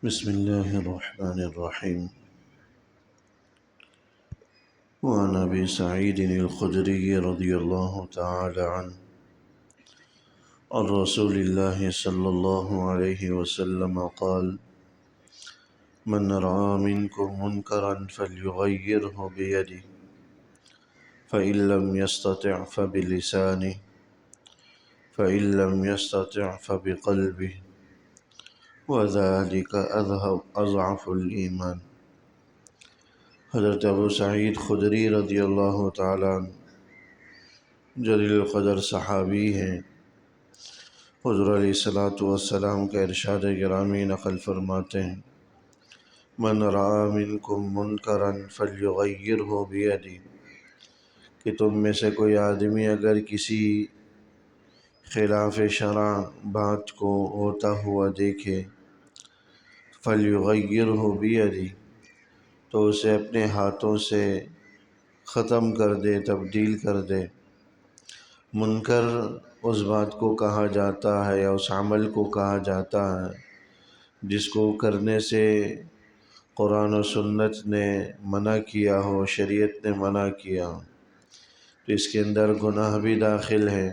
بسم الله الرحمن الرحيم. وعن أبي سعيد الخدري رضي الله تعالى عنه عن رسول الله صلى الله عليه وسلم قال: من رأى منكم منكرا فليغيره بيده، فإن لم يستطع فبلسانه، فإن لم يستطع فبقلبه، وذلك أضعف الإيمان۔ حضرت ابو سعید خدری رضی اللہ تعالیٰ عنہ جلیل القدر صحابی ہیں۔ حضور علیہ السلام کا ارشاد گرامی نقل فرماتے ہیں: من رأى منکم منکرا فلیغیرہ بیدہ، کہ تم میں سے کوئی آدمی اگر کسی خلاف شرع بات کو ہوتا ہوا دیکھے، فلیغیرہ بیدہ، تو اسے اپنے ہاتھوں سے ختم کر دے، تبدیل کر دے۔ منکر اس بات کو کہا جاتا ہے یا اس عمل کو کہا جاتا ہے جس کو کرنے سے قرآن و سنت نے منع کیا ہو، شریعت نے منع کیا ہو، تو اس کے اندر گناہ بھی داخل ہے،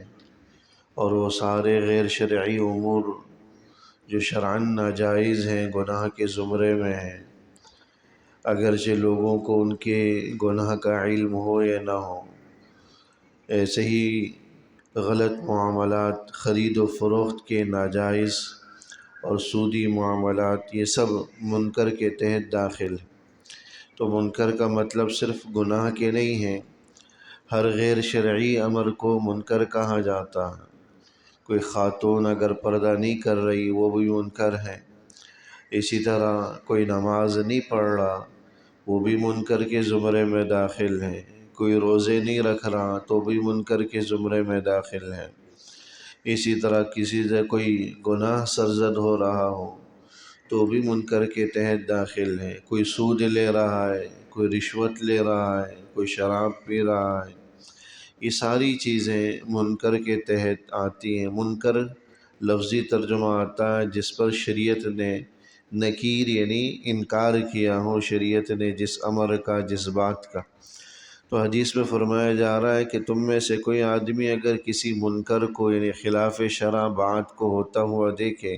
اور وہ سارے غیر شرعی امور جو شرعاً ناجائز ہیں گناہ کے زمرے میں ہیں، اگرچہ لوگوں کو ان کے گناہ کا علم ہو یا نہ ہو۔ ایسے ہی غلط معاملات، خرید و فروخت کے ناجائز اور سودی معاملات، یہ سب منکر کے تحت داخل ہیں۔ تو منکر کا مطلب صرف گناہ کے نہیں ہے، ہر غیر شرعی امر کو منکر کہا جاتا ہے۔ کوئی خاتون اگر پردہ نہیں کر رہی وہ بھی منکر ہے، اسی طرح کوئی نماز نہیں پڑھ رہا وہ بھی منکر کے زمرے میں داخل ہے، کوئی روزے نہیں رکھ رہا تو بھی منکر کے زمرے میں داخل ہے۔ اسی طرح کسی سے کوئی گناہ سرزد ہو رہا ہو تو بھی منکر کے تحت داخل ہے۔ کوئی سود لے رہا ہے، کوئی رشوت لے رہا ہے، کوئی شراب پی رہا ہے، یہ ساری چیزیں منکر کے تحت آتی ہیں۔ منکر لفظی ترجمہ آتا ہے جس پر شریعت نے نکیر یعنی انکار کیا ہو، شریعت نے جس امر کا، جس بات کا۔ تو حدیث میں فرمایا جا رہا ہے کہ تم میں سے کوئی آدمی اگر کسی منکر کو یعنی خلاف شرع بات کو ہوتا ہوا دیکھے،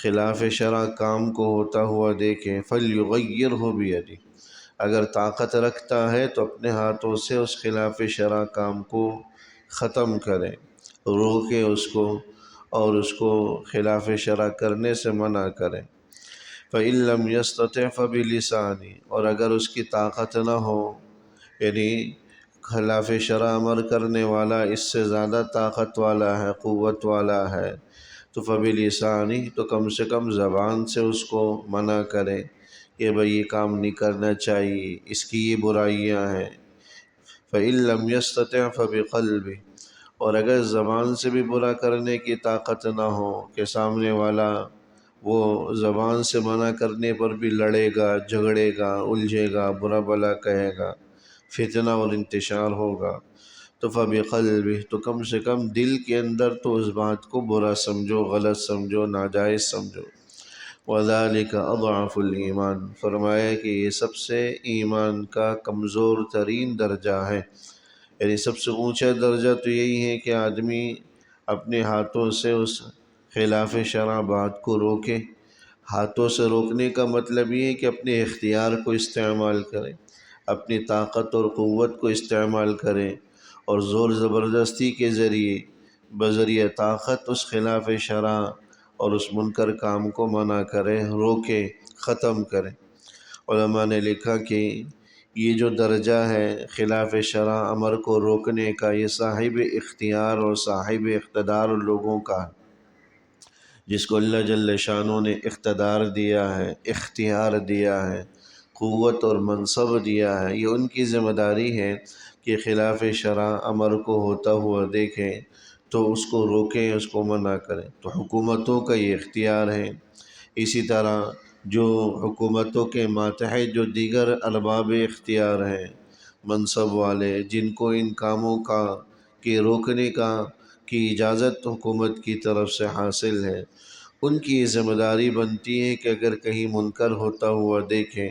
خلاف شرع کام کو ہوتا ہوا دیکھے، فَلْيُغَيِّرْهُ بِيَدِهِ، اگر طاقت رکھتا ہے تو اپنے ہاتھوں سے اس خلاف شرع کام کو ختم کرے، روکے اس کو، اور اس کو خلاف شرع کرنے سے منع کرے۔ فَإِن لَّمْ يَسْتَطِعْ فَبِلِسَانِهِ، اور اگر اس کی طاقت نہ ہو، یعنی خلاف شرع امر کرنے والا اس سے زیادہ طاقت والا ہے، قوت والا ہے، تو فَبِلِسَانِهِ، تو کم سے کم زبان سے اس کو منع کرے کہ بھئی یہ کام نہیں کرنا چاہیے، اس کی یہ برائیاں ہیں۔ فَإِن لَّمْ يَسْتَطِعْ فَبِقَلْبِهِ، اور اگر زبان سے بھی برا کرنے کی طاقت نہ ہو کہ سامنے والا وہ زبان سے منع کرنے پر بھی لڑے گا، جھگڑے گا، الجھے گا، برا بھلا کہے گا، فتنہ اور انتشار ہوگا، تو فَبِقَلْبِهِ، تو کم سے کم دل کے اندر تو اس بات کو برا سمجھو، غلط سمجھو، ناجائز سمجھو۔ وَذَلِكَ أَضْعَفُ الْإِيمَانِ، فرمایا کہ یہ سب سے ایمان کا کمزور ترین درجہ ہے، یعنی سب سے اونچا درجہ تو یہی ہے کہ آدمی اپنے ہاتھوں سے اس خلاف شرع بات کو روکے۔ ہاتھوں سے روکنے کا مطلب یہ ہے کہ اپنے اختیار کو استعمال کرے، اپنی طاقت اور قوت کو استعمال کرے، اور زور زبردستی کے ذریعے بذریعہ طاقت اس خلاف شرع اور اس منکر کام کو منع کرے، روکے، ختم کرے۔ علماء نے لکھا کہ یہ جو درجہ ہے خلاف شرع امر کو روکنے کا، یہ صاحب اختیار اور صاحب اقتدار لوگوں کا ہے، جس کو اللہ جل شانہ نے اقتدار دیا ہے، اختیار دیا ہے، قوت اور منصب دیا ہے۔ یہ ان کی ذمہ داری ہے کہ خلاف شرع امر کو ہوتا ہوا دیکھیں تو اس کو روکیں، اس کو منع کریں۔ تو حکومتوں کا یہ اختیار ہے۔ اسی طرح جو حکومتوں کے ماتحت جو دیگر ارباب اختیار ہیں، منصب والے، جن کو ان کاموں کے روکنے کی اجازت حکومت کی طرف سے حاصل ہے، ان کی یہ ذمہ داری بنتی ہے کہ اگر کہیں منکر ہوتا ہوا دیکھیں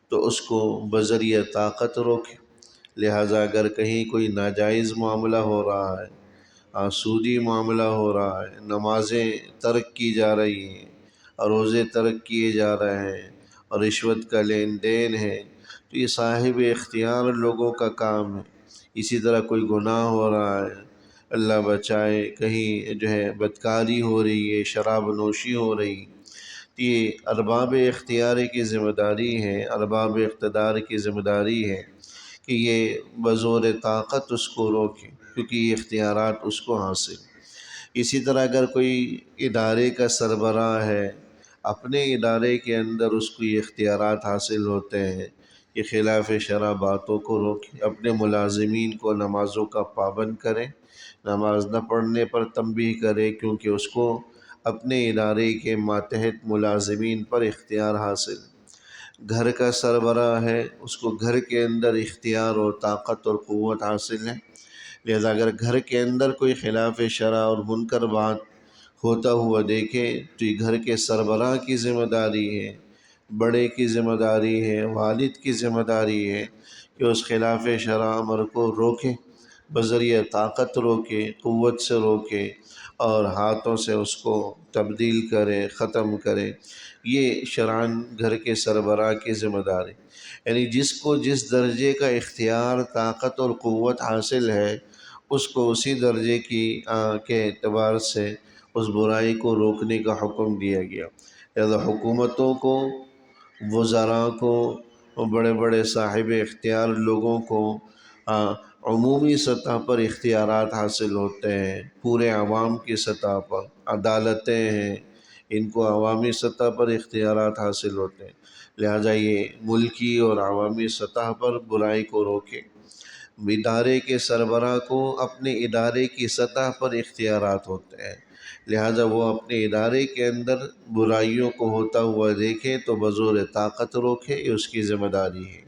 تو اس کو بذریعہ طاقت روکیں۔ لہٰذا اگر کہیں کوئی ناجائز معاملہ ہو رہا ہے، سودی معاملہ ہو رہا ہے، نمازیں ترک کی جا رہی ہیں اور روزے ترک کیے جا رہے ہیں اور رشوت کا لین دین ہے، تو یہ صاحب اختیار لوگوں کا کام ہے۔ اسی طرح کوئی گناہ ہو رہا ہے، اللہ بچائے، کہیں بدکاری ہو رہی ہے، شراب نوشی ہو رہی، یہ ارباب اختیار کی ذمہ داری ہے، ارباب اقتدار کی ذمہ داری ہے کہ یہ بزور طاقت اس کو روکیں، کیونکہ یہ اختیارات اس کو حاصل۔ اسی طرح اگر کوئی ادارے کا سربراہ ہے، اپنے ادارے کے اندر اس کو یہ اختیارات حاصل ہوتے ہیں کہ خلاف شرع باتوں کو روکے، اپنے ملازمین کو نمازوں کا پابند کرے، نماز نہ پڑھنے پر تنبیہ کرے، کیونکہ اس کو اپنے ادارے کے ماتحت ملازمین پر اختیار حاصل۔ گھر کا سربراہ ہے، اس کو گھر کے اندر اختیار اور طاقت اور قوت حاصل ہے، لہذا اگر گھر کے اندر کوئی خلاف شرع اور منکر بات ہوتا ہوا دیکھے تو یہ گھر کے سربراہ کی ذمہ داری ہے، بڑے کی ذمہ داری ہے، والد کی ذمہ داری ہے کہ اس خلاف شرع امر کو روکے، بذریعہ طاقت روکے، قوت سے روکے اور ہاتھوں سے اس کو تبدیل کرے، ختم کرے۔ یہ شرعاً گھر کے سربراہ کی ذمہ داری، یعنی جس کو جس درجے کا اختیار، طاقت اور قوت حاصل ہے، اس کو اسی درجے کے اعتبار سے اس برائی کو روکنے کا حکم دیا گیا۔ لہذا حکومتوں کو، وزراء کو، بڑے بڑے صاحب اختیار لوگوں کو عمومی سطح پر اختیارات حاصل ہوتے ہیں، پورے عوام کی سطح پر عدالتیں ہیں، ان کو عوامی سطح پر اختیارات حاصل ہوتے ہیں، لہٰذا یہ ملکی اور عوامی سطح پر برائی کو روکے۔ ادارے کے سربراہ کو اپنے ادارے کی سطح پر اختیارات ہوتے ہیں، لہٰذا وہ اپنے ادارے کے اندر برائیوں کو ہوتا ہوا دیکھے تو بزور طاقت روکے، یہ اس کی ذمہ داری ہے۔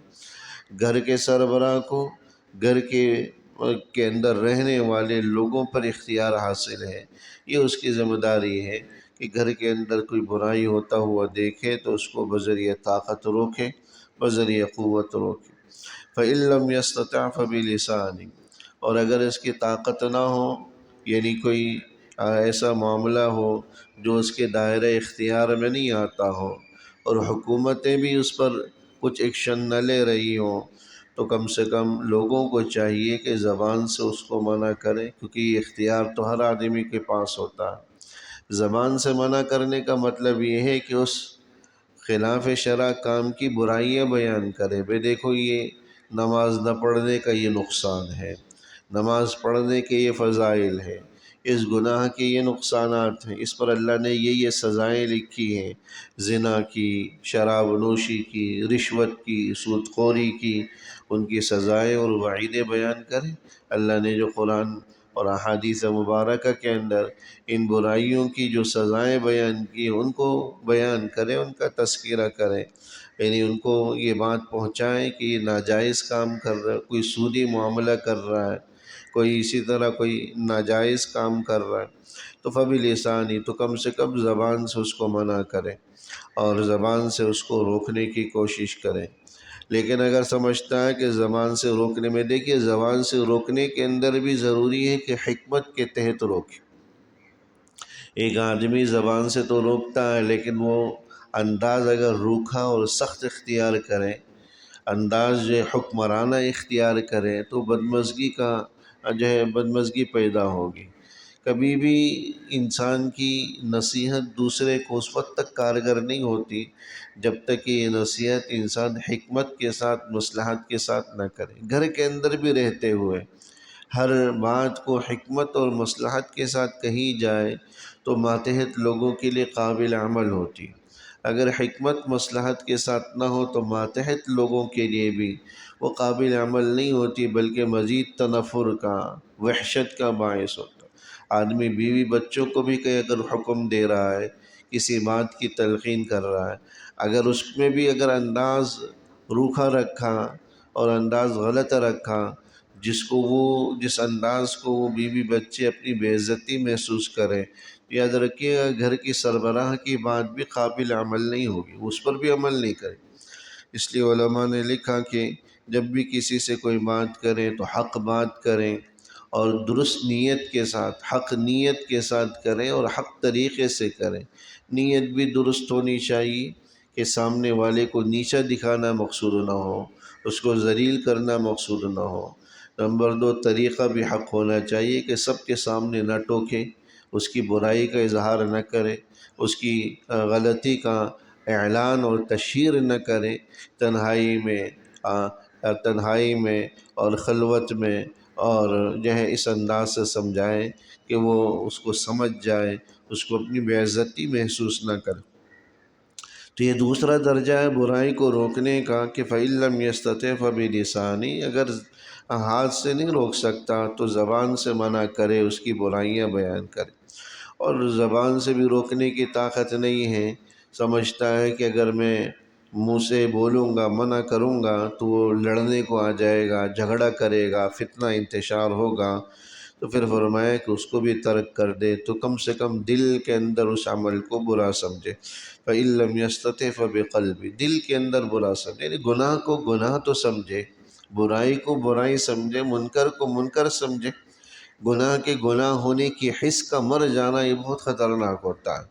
گھر کے سربراہ کو گھر کے اندر رہنے والے لوگوں پر اختیار حاصل ہے، یہ اس کی ذمہ داری ہے کہ گھر کے اندر کوئی برائی ہوتا ہوا دیکھے تو اس کو بذریعہ طاقت روکے، بذریعہ قوت روکے۔ فَإِن لَّمْ يَسْتَطِعْ فَبِلِسَانِهِ، اور اگر اس کی طاقت نہ ہو، یعنی کوئی ایسا معاملہ ہو جو اس کے دائرہ اختیار میں نہیں آتا ہو اور حکومتیں بھی اس پر کچھ ایکشن نہ لے رہی ہوں، تو کم سے کم لوگوں کو چاہیے کہ زبان سے اس کو منع کریں، کیونکہ یہ اختیار تو ہر آدمی کے پاس ہوتا ہے۔ زبان سے منع کرنے کا مطلب یہ ہے کہ اس خلاف شرع کام کی برائیاں بیان کرے، بھئی دیکھو یہ نماز نہ پڑھنے کا یہ نقصان ہے، نماز پڑھنے کے یہ فضائل ہیں، اس گناہ کے یہ نقصانات ہیں، اس پر اللہ نے یہ سزائیں لکھی ہیں، زنا کی، شراب نوشی کی، رشوت کی، سود خوری کی، ان کی سزائیں اور وعیدیں بیان کریں۔ اللہ نے جو قرآن اور احادیث مبارکہ کے اندر ان برائیوں کی جو سزائیں بیان کی ان کو بیان کریں، ان کا تذکرہ کریں، یعنی ان کو یہ بات پہنچائیں کہ یہ ناجائز کام کر رہا ہے، کوئی سودی معاملہ کر رہا ہے، کوئی اسی طرح کوئی ناجائز کام کر رہا ہے، تو فبلسانی، تو کم سے کم زبان سے اس کو منع کریں اور زبان سے اس کو روکنے کی کوشش کریں۔ لیکن اگر سمجھتا ہے کہ زبان سے روکنے میں، دیکھیے زبان سے روکنے کے اندر بھی ضروری ہے کہ حکمت کے تحت روکے۔ ایک آدمی زبان سے تو روکتا ہے، لیکن وہ انداز اگر روکھا اور سخت اختیار کرے، انداز حکمرانہ اختیار کرے، تو بدمزگی پیدا ہوگی۔ کبھی بھی انسان کی نصیحت دوسرے کو اس وقت تک کارگر نہیں ہوتی جب تک کہ یہ نصیحت انسان حکمت کے ساتھ، مصلحت کے ساتھ نہ کرے۔ گھر کے اندر بھی رہتے ہوئے ہر بات کو حکمت اور مصلحت کے ساتھ کہی جائے تو ماتحت لوگوں کے لیے قابل عمل ہوتی۔ اگر حکمت مصلحت کے ساتھ نہ ہو تو ماتحت لوگوں کے لیے بھی وہ قابل عمل نہیں ہوتی، بلکہ مزید تنفر کا، وحشت کا باعث ہوتا۔ آدمی بیوی بچوں کو بھی کہ اگر حکم دے رہا ہے، کسی بات کی تلقین کر رہا ہے، اگر اس میں بھی اگر انداز روکھا رکھا اور انداز غلط رکھا، جس انداز کو وہ بیوی بچے اپنی بے عزتی محسوس کریں، یاد رکھیے گا گھر کی سربراہ کی بات بھی قابل عمل نہیں ہوگی، اس پر بھی عمل نہیں کرے۔ اس لیے علماء نے لکھا کہ جب بھی کسی سے کوئی بات کریں تو حق بات کریں اور درست نیت کے ساتھ، حق نیت کے ساتھ کریں اور حق طریقے سے کریں۔ نیت بھی درست ہونی چاہیے کہ سامنے والے کو نیچا دکھانا مقصود نہ ہو، اس کو ذلیل کرنا مقصود نہ ہو۔ نمبر دو، طریقہ بھی حق ہونا چاہیے کہ سب کے سامنے نہ ٹوکے، اس کی برائی کا اظہار نہ کرے، اس کی غلطی کا اعلان اور تشہیر نہ کرے، تنہائی میں اور خلوت میں، اور جو ہے اس انداز سے سمجھائیں کہ وہ اس کو سمجھ جائے، اس کو اپنی بے عزتی محسوس نہ کرے۔ تو یہ دوسرا درجہ ہے برائی کو روکنے کا کہ فَإِن لَّمْ يَسْتَطِعْ فَبِلِسَانِهِ، اگر ہاتھ سے نہیں روک سکتا تو زبان سے منع کرے، اس کی برائیاں بیان کرے۔ اور زبان سے بھی روکنے کی طاقت نہیں ہے، سمجھتا ہے کہ اگر میں منہ سے بولوں گا، منع کروں گا تو وہ لڑنے کو آ جائے گا، جھگڑا کرے گا، فتنہ انتشار ہوگا، تو پھر فرمایا کہ اس کو بھی ترک کر دے، تو کم سے کم دل کے اندر اس عمل کو برا سمجھے۔ فَإِن لَّمْ يَسْتَطِعْ فَبِقَلْبِهِ، دل کے اندر برا سمجھے، یعنی گناہ کو گناہ تو سمجھے، برائی کو برائی سمجھے، منکر کو منکر سمجھے۔ گناہ کے گناہ ہونے کی حس کا مر جانا یہ بہت خطرناک ہوتا ہے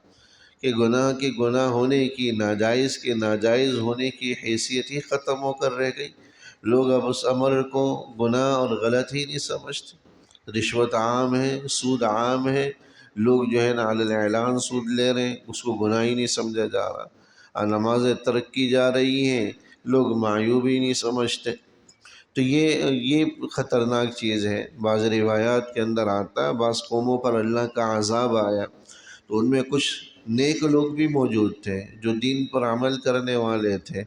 کہ گناہ کے گناہ ہونے کی، ناجائز کے ناجائز ہونے کی حیثیت ہی ختم ہو کر رہ گئی۔ لوگ اب اس امر کو گناہ اور غلط ہی نہیں سمجھتے۔ رشوت عام ہے، سود عام ہے، لوگ جو ہے نا علی الاعلان سود لے رہے ہیں، اس کو گناہ ہی نہیں سمجھا جا رہا۔ نمازیں ترک کی جا رہی ہیں، لوگ معیوب ہی نہیں سمجھتے۔ تو یہ خطرناک چیز ہے۔ بعض روایات کے اندر آتا ہے بعض قوموں پر اللہ کا عذاب آیا تو ان میں کچھ نیک لوگ بھی موجود تھے جو دین پر عمل کرنے والے تھے،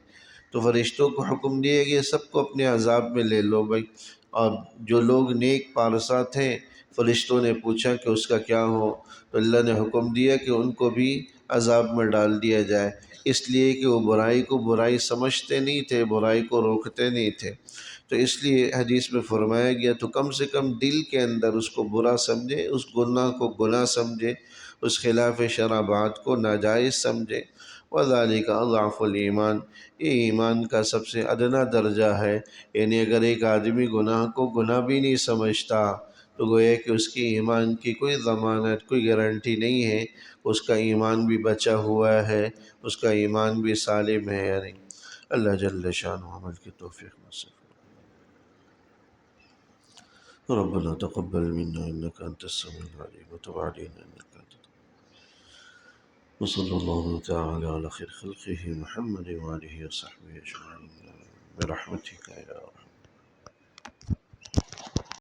تو فرشتوں کو حکم دیا کہ سب کو اپنے عذاب میں لے لو بھائی۔ اور جو لوگ نیک پارسا تھے، فرشتوں نے پوچھا کہ اس کا کیا ہو، تو اللہ نے حکم دیا کہ ان کو بھی عذاب میں ڈال دیا جائے، اس لیے کہ وہ برائی کو برائی سمجھتے نہیں تھے، برائی کو روکتے نہیں تھے۔ تو اس لیے حدیث میں فرمایا گیا تو کم سے کم دل کے اندر اس کو برا سمجھے، اس گناہ کو گناہ سمجھے، اس خلاف شرع بات کو ناجائز سمجھے۔ وَذَلِكَ أَضْعَفُ الْإِيمَانِ، یہ ایمان کا سب سے ادنا درجہ ہے۔ یعنی اگر ایک آدمی گناہ کو گناہ بھی نہیں سمجھتا تو گویا کہ اس کی ایمان کی کوئی ضمانت، کوئی گارنٹی نہیں ہے، اس کا ایمان بھی بچا ہوا ہے، اس کا ایمان بھی سالم ہے یا نہیں۔ اللہ جل شانہ عمل کی توفیق نصیب فرمائے۔ ربنا تقبل منا انك انت السميع العليم وتب علينا انك انت وصلى الله تعالى على خير خلقه محمد وآله وصحبه أجمعين برحمتك يا رب